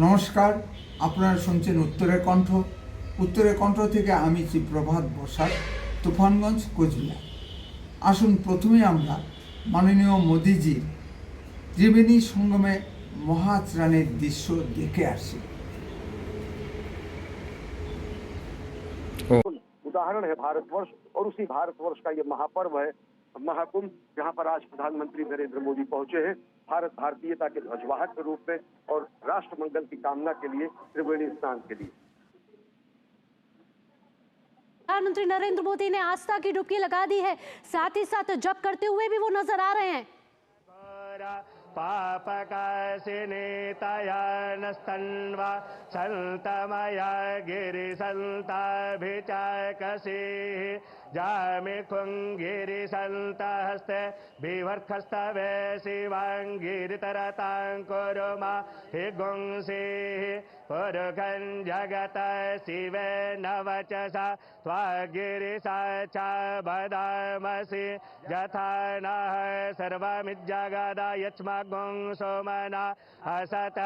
নমস্কার, আপনারা শুনছেন উত্তরের কণ্ঠ। উত্তরের কণ্ঠ থেকে আমি শ্রী প্রভাত বসাক, তুফানগঞ্জ, কোচবিহার। আসুন প্রথমে আমরা মাননীয় মোদিজির ত্রিবেণী সঙ্গমে মহাস্নানের দৃশ্য দেখে আসি। उदाहरण है भारतवर्ष और उसी भारतवर्ष का ये महापर्व है महाकुंभ, जहां पर आज प्रधानमंत्री नरेंद्र मोदी पहुंचे हैं भारत भारतीयता के ध्वजवाहक के रूप में और राष्ट्र मंगल की कामना के लिए त्रिवेणी स्नान के लिए। प्रधानमंत्री नरेंद्र मोदी ने आस्था की डुबकी लगा दी है, साथ ही साथ जप करते हुए भी वो नजर आ रहे हैं। पापकाशिनीतयानस्तन्वा सन्तमया गिरिसन्ताभिचाकसिः जामिखुङ्गिरिसन्तहस्ते बिभर्खस्तवे शिवाङ्गिरितरतां कुरुमा हि गुंसिः पुरुखं जगत शिवेन वचसा त्वागिरिसा च वदामसि यथा नः सर्वमिज्जगदा यच्मगुं सोमना असत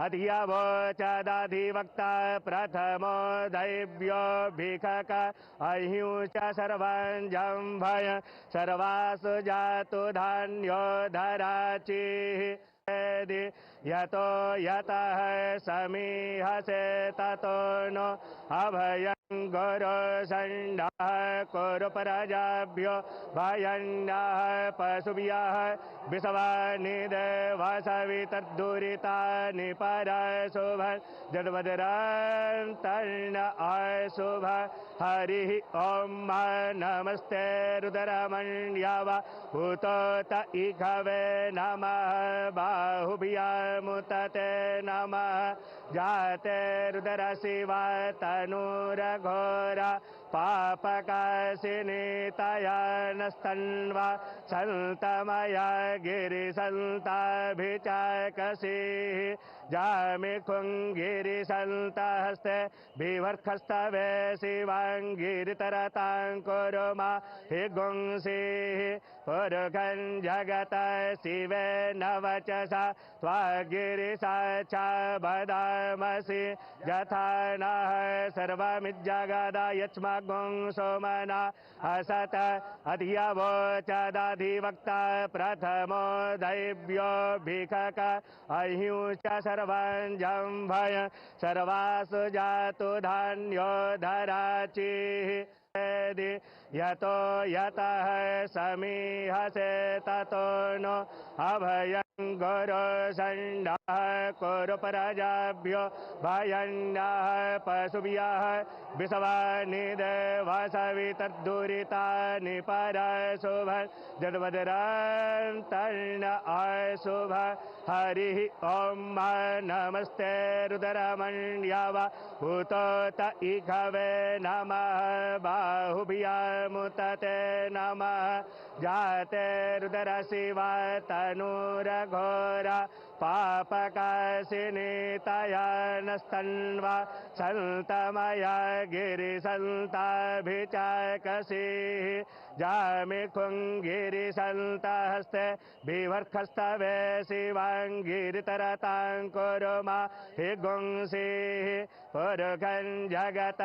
अधियवोचदधिवक्ता प्रथमो दैव्यो भिखक अहिंस सर्वं भय सर्वासु जातु धान्यो धराचिः यतो यतः समीहसे ततो नो अभयं गुरु सण्डः कुरु प्रजाभ्यो भयन्नः पशुभ्यः विषवानिदेवसवितर्दुरितानि परशुभं जन्मदरान्तर्न अशुभ हरिः ॐ नमस्ते रुद्रमण्यव उतोत इघवे नमः बाहुभ्यामुतते नमः जाते रुद्रशिवा तनूरघोरा पापकाशिनीतयानस्तन्वा सन्तमया गिरिसन्ताभिचाकसिः जामिखुङ्गिरिसन्तहस्ते बिभर्खस्तवे शिवाङ्गिरितरतां कुरुमा हि गुंसिः पुरुखं जगत शिवेन वचसा त्वागिरिसा च वदामसि यथा नः सर्वमिज्जगदा यच्मगुं सोमना असत अधियवोचदधिवक्ता प्रथमो दैव्यो भिखक अहिंस सर्वं भय सर्वासु जातु धान्यो धराचिः यतो यतः समीहसे ततो नो अभयं गुरु सण्डः कुरु प्रजाभ्यो भयन्नः पशुभ्यः विषवानिदेवसवितर्दुरितानि परशुभं जन्मदरान्तर्न अशुभ हरिः ॐ नमस्ते रुद्रमण्यव उतोत इघवे नमः बाहुभ्यामुतते नमः जाते रुद्रशिवा तनूरघोरा पापकाशिनीतयानस्तन्वा सन्तमया गिरिसन्ताभिचाकसिः जामिखुङ्गिरिसन्तहस्ते बिभर्खस्तवे शिवाङ्गिरितरतां कुरुमा हि गुंसिः पुरुखं जगत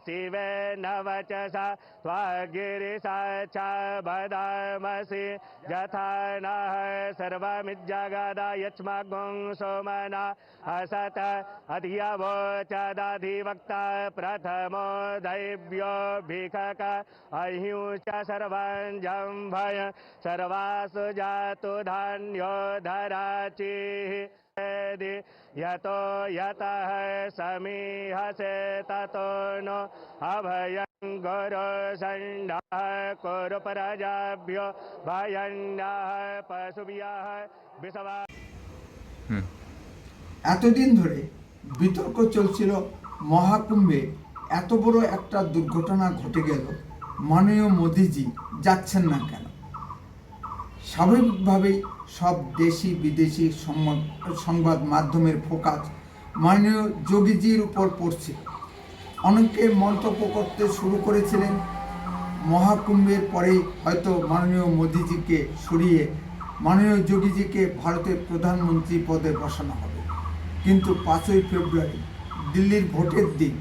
शिवेन वचसा त्वागिरिसा च वदामसि यथा नः सर्वमिज्जगदा यच्मगुं सोमना असत अधियवोचदधिवक्ता प्रथमो दैव्यो भिखक अहिंस सर्वं भय सर्वासु जातु धान्यो धराचिः यतो यतः समीहसे ततो नो अभयं गुरु सण्डः कुरु प्रजाभ्यो भयन्नः पशुभ्यः विषवा। এতদিন ধরে বিতর্ক চলছিল মহাকুম্ভে এত বড় একটা দুর্ঘটনা ঘটে গেল, মাননীয় মোদিজি যাচ্ছেন না কেন? স্বাভাবিকভাবেই সব দেশি বিদেশি সংবাদ মাধ্যমের ফোকাস মাননীয় যোগীজির উপর পড়ছে। অনেকে মন্তব্য করতে শুরু করেছিলেন মহাকুম্ভের পরেই হয়তো মাননীয় মোদিজিকে সরিয়ে মাননীয় যোগীজিকে ভারতের প্রধানমন্ত্রী পদে বসানো হবে। কিন্তু 5ই ফেব্রুয়ারি দিল্লির ভোটের দিন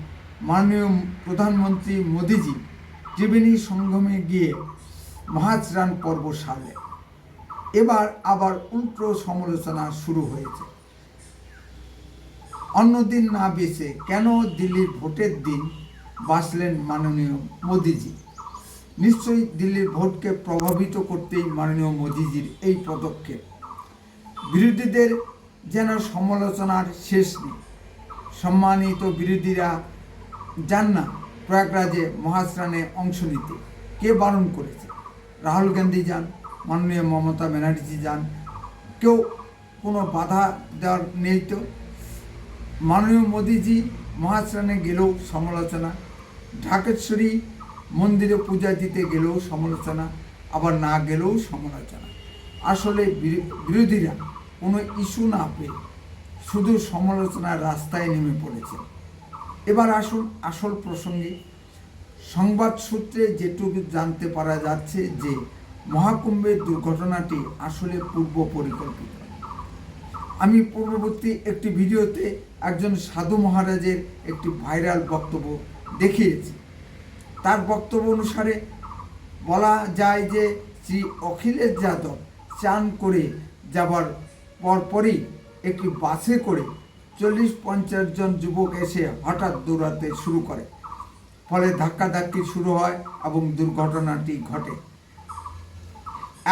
মাননীয় প্রধানমন্ত্রী মোদিজি ত্রিবেণী সঙ্গমে গিয়ে মহাস্নান পর্ব সারলেন। এবার আবার উল্টো সমালোচনা শুরু হয়েছে। অন্যদিন না বেছে কেন দিল্লির ভোটের দিন বাঁচলেন মাননীয় মোদিজি? নিশ্চয়ই দিল্লির ভোটকে প্রভাবিত করতেই মাননীয় মোদিজির এই পদক্ষেপ। বিরোধীদের যেন সমালোচনার শেষ নেই। সম্মানিত বিরোধীরা যান না প্রয়াগরাজে মহাস্নানে অংশ নিতে। কে বারণ করেছে? রাহুল গান্ধী যান, মাননীয় মমতা ব্যানার্জি যান, কেউ কোনো বাধা দেওয়ার নেই তো। মাননীয় মোদিজি মহাস্নানে গেলেও সমালোচনা, ঢাকেশ্বরী মন্দিরে পূজা দিতে গেলেও সমালোচনা, আবার না গেলেও সমালোচনা। আসলে বিরোধীরা কোনো ইস্যু না পেয়ে শুধু সমালোচনার রাস্তায় নেমে পড়েছে। এবার আসুন আসল প্রসঙ্গে। সংবাদ সূত্রে যেটুকু জানতে পারা যাচ্ছে যে মহাকুম্ভের দুর্ঘটনাটি আসলে পূর্ব পরিকল্পিত। আমি পূর্ববর্তী একটি ভিডিওতে একজন সাধু মহারাজের একটি ভাইরাল বক্তব্য দেখিয়েছি। তার বক্তব্য অনুসারে বলা যায় যে শ্রী অখিলেশ যাদব চান করে যাবার পরপরই একটি বাসে করে 40-50 জন যুবক এসে হঠাৎ দৌড়াতে শুরু করে, ফলে ধাক্কাধাক্কি শুরু হয় এবং দুর্ঘটনাটি ঘটে।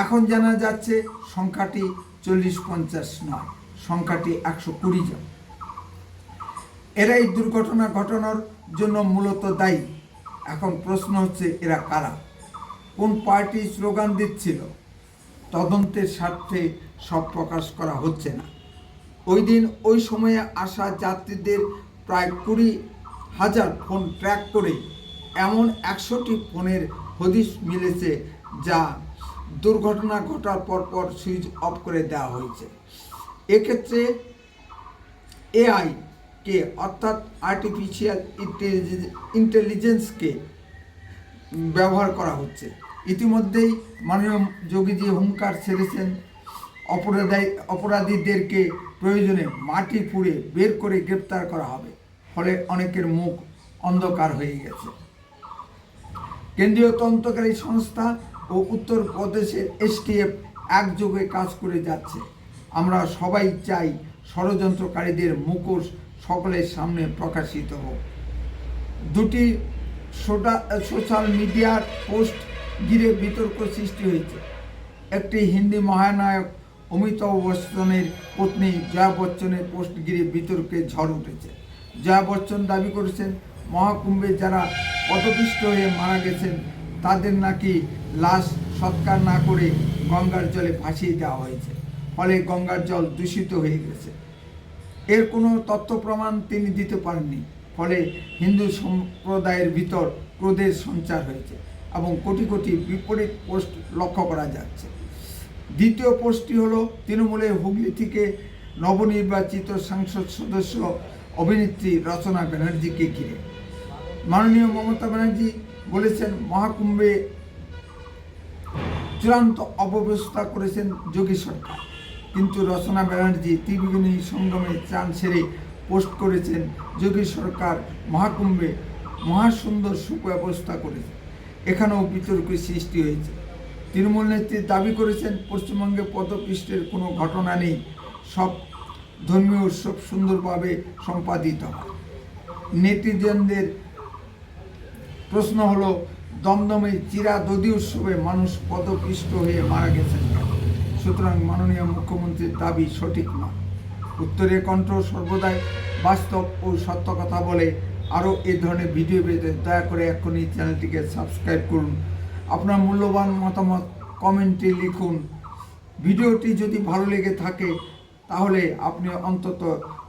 এখন জানা যাচ্ছে সংখ্যাটি 40-50 নয়, সংখ্যাটি 120 জন। এরাই দুর্ঘটনা ঘটানোর জন্য মূলত দায়ী। এখন প্রশ্ন হচ্ছে, এরা কারা? কোন পার্টি স্লোগান দিচ্ছিল? তদন্তের স্বার্থে সব প্রকাশ করা হচ্ছে না। ওই দিন ওই সময়ে আসা যাত্রীদের প্রায় 20,000 ফোন ট্র্যাক করে এমন 100টি ফোনের হদিশ মিলেছে যা দুর্ঘটনা ঘটার পরপর সুইচ অফ করে দেওয়া হয়েছে। এক্ষেত্রে এআই কে অর্থাৎ আর্টিফিশিয়াল ইন্টেলিজেন্সকে ব্যবহার করা হচ্ছে। ইতিমধ্যেই মাননীয় যোগীজি হুঙ্কার ছেড়েছেন, অপরাধীদেরকে প্রয়োজনে মাটি পুড়ে বের করে গ্রেপ্তার করা হবে। ফলে অনেকের মুখ অন্ধকার হয়ে গেছে। কেন্দ্রীয় তদন্তকারী সংস্থা ও উত্তরপ্রদেশের এসটিএফ একযোগে কাজ করে যাচ্ছে। আমরা সবাই চাই ষড়যন্ত্রকারীদের মুখোশ সকলের সামনে প্রকাশিত হোক। দুটি সোশ্যাল মিডিয়ার পোস্ট ঘিরে বিতর্ক সৃষ্টি হয়েছে। একটি হিন্দি মহানায়ক অমিতাভ বচ্চনের পত্নী জয়া বচ্চনের পোস্ট ঘিরে বিতর্কে ঝড় উঠেছে। জয়া বচ্চন দাবি করেছেন মহাকুম্ভে যারা পদপিষ্ট হয়ে মারা গেছেন তাদের নাকি লাশ সৎকার না করে গঙ্গার জলে ভাসিয়ে দেওয়া হয়েছে, ফলে গঙ্গার জল দূষিত হয়ে গেছে। এর কোনো তথ্য প্রমাণ তিনি দিতে পারেননি, ফলে হিন্দু সম্প্রদায়ের ভিতর ক্রোধের সঞ্চার হয়েছে এবং কোটি কোটি বিপরীত পোস্ট লক্ষ্য করা যাচ্ছে। দ্বিতীয় পোস্টটি হলো তৃণমূলের হুগলি থেকে নবনির্বাচিত সংসদ সদস্য অভিনেত্রী রচনা ব্যানার্জিকে ঘিরে। মাননীয় মমতা ব্যানার্জি বলেছেন মহাকুম্ভে চূড়ান্ত অপব্যবস্থা করেছেন যোগী সরকার, কিন্তু রচনা ব্যানার্জি ত্রিবেণী সঙ্গমে চান সেরে পোস্ট করেছেন যোগী সরকার মহাকুম্ভে মহাসুন্দর সুব্যবস্থা করেছে। এখানেও বিতর্কের সৃষ্টি হয়েছে। তৃণমূল নেত্রী দাবি করেছেন পশ্চিমবঙ্গে পদপিষ্টের কোনো ঘটনা নেই, সব ধর্মীয় উৎসব সুন্দরভাবে সম্পাদিত হয়। নেটিজনদের প্রশ্ন হলো, দমদমে চিরাদদি উৎসবে মানুষ পদপিষ্ট হয়ে মারা গেছেন কেন? সুতরাং মাননীয় মুখ্যমন্ত্রীর দাবি সঠিক নয়। উত্তরের কণ্ঠ সর্বদাই বাস্তব ও সত্য কথা বলে। আরও এই ধরনের ভিডিও পেতে দয়া করে এক্ষুনি চ্যানেলটিকে সাবস্ক্রাইব করুন। আপনার মূল্যবান মতামত কমেন্টে লিখুন। ভিডিওটি যদি ভালো লেগে থাকে তাহলে আপনি অন্তত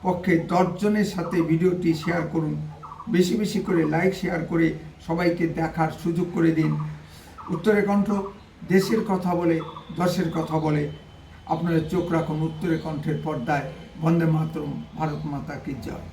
পক্ষে 10 জনের সাথে ভিডিওটি শেয়ার করুন। বেশি বেশি করে লাইক শেয়ার করে সবাইকে দেখার সুযোগ করে দিন। উত্তরের কণ্ঠ দেশের কথা বলে, দশের কথা বলে। আপনারা চোখ রাখুন উত্তরের কণ্ঠের পর্দায়। বন্দে মাতরম, ভারত মাতা কি জয়।